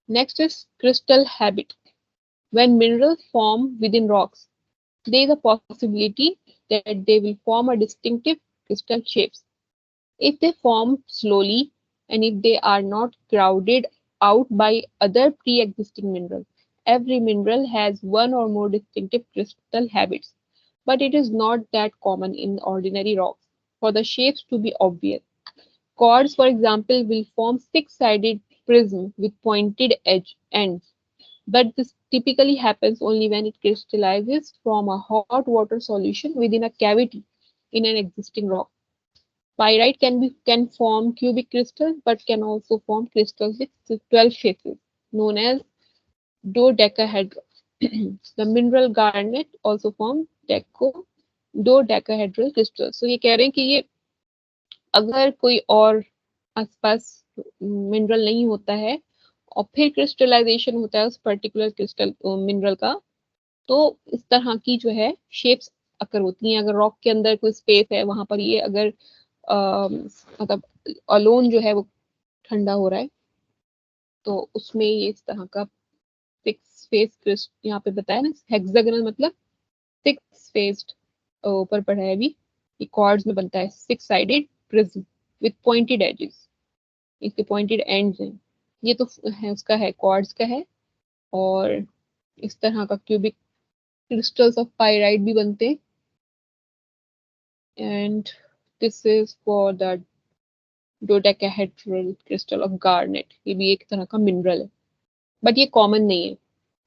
Next is crystal habit. When minerals form within rocks, there is a possibility that they will form a distinctive crystal shapes. If they form slowly and if they are not crowded out by other pre-existing minerals, every mineral has one or more distinctive crystal habits, but it is not that common in ordinary rocks for the shapes to be obvious. Quartz, for example, will form six-sided prism with pointed edge ends, but this typically happens only when it crystallizes from a hot water solution within a cavity in an existing rock. Pyrite can form cubic crystals but can also form crystals with 12 faces, known as dodecahedral. The mineral garnet also form dodecahedral crystals. So ये कह रहे हैं कि ये अगर कोई और आसपास मिनरल नहीं होता है और फिर क्रिस्टलाइजेशन होता है उस पर्टिकुलर क्रिस्टल मिनरल का, तो इस तरह की जो है शेप्स अकर होती हैं। अगर रॉक के अंदर कोई स्पेस है वहां पर ये अगर मतलब अलोन जो है वो ठंडा हो रहा है, तो उसमें ये इस तरह का सिक्स फेस क्रिस्ट यहाँ पे बताया ना, हेक्सागोनल मतलब सिक्स फेस्ड, ऊपर पढ़ा है अभी, ये कॉर्ड्स में बनता है six sided prism with pointed edges, इसके पॉइंटेड एंड्स हैं। ये तो है उसका है क्वार्ट्ज का है। और इस तरह का क्यूबिक क्रिस्टल्स ऑफ पाइराइट भी बनते हैं। And this is for the dodecahedral crystal of garnet, ये भी एक तरह का मिनरल है, बट ये कॉमन नहीं है,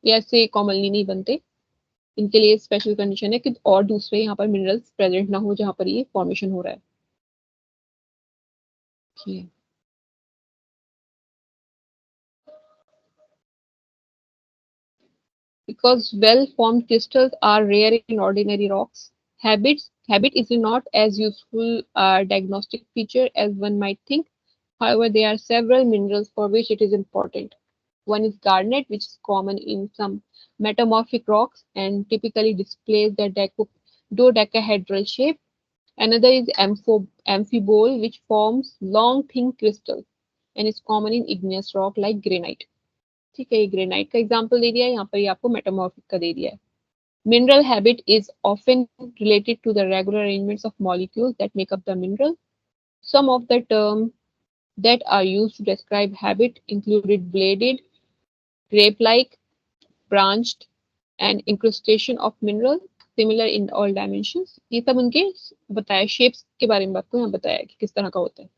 ये ऐसे कॉमनली नहीं बनते। इनके लिए स्पेशल कंडीशन है कि और दूसरे यहाँ पर मिनरल्स प्रेजेंट ना हो जहाँ पर ये फॉर्मेशन हो रहा है। Okay. Because well-formed crystals are rare in ordinary rocks, habit is not as useful a diagnostic feature as one might think. However, there are several minerals for which it is important. One is garnet, which is common in some metamorphic rocks and typically displays the dodecahedral shape. Another is amphibole, which forms long, thin crystals and is common in igneous rock like granite. ठीक है, ये granite का example दे दिया है, यहाँ पर ये आपको मेटामॉर्फिक का दे दिया है। Mineral habit is often related to the regular arrangements of molecules that make up the mineral. Some of the terms that are used to describe habit included bladed, grape-like, branched, and incrustation of mineral similar in all dimensions. ये सब उनके बताया shapes के बारे में आपको यहाँ बताया कि किस तरह का होता है।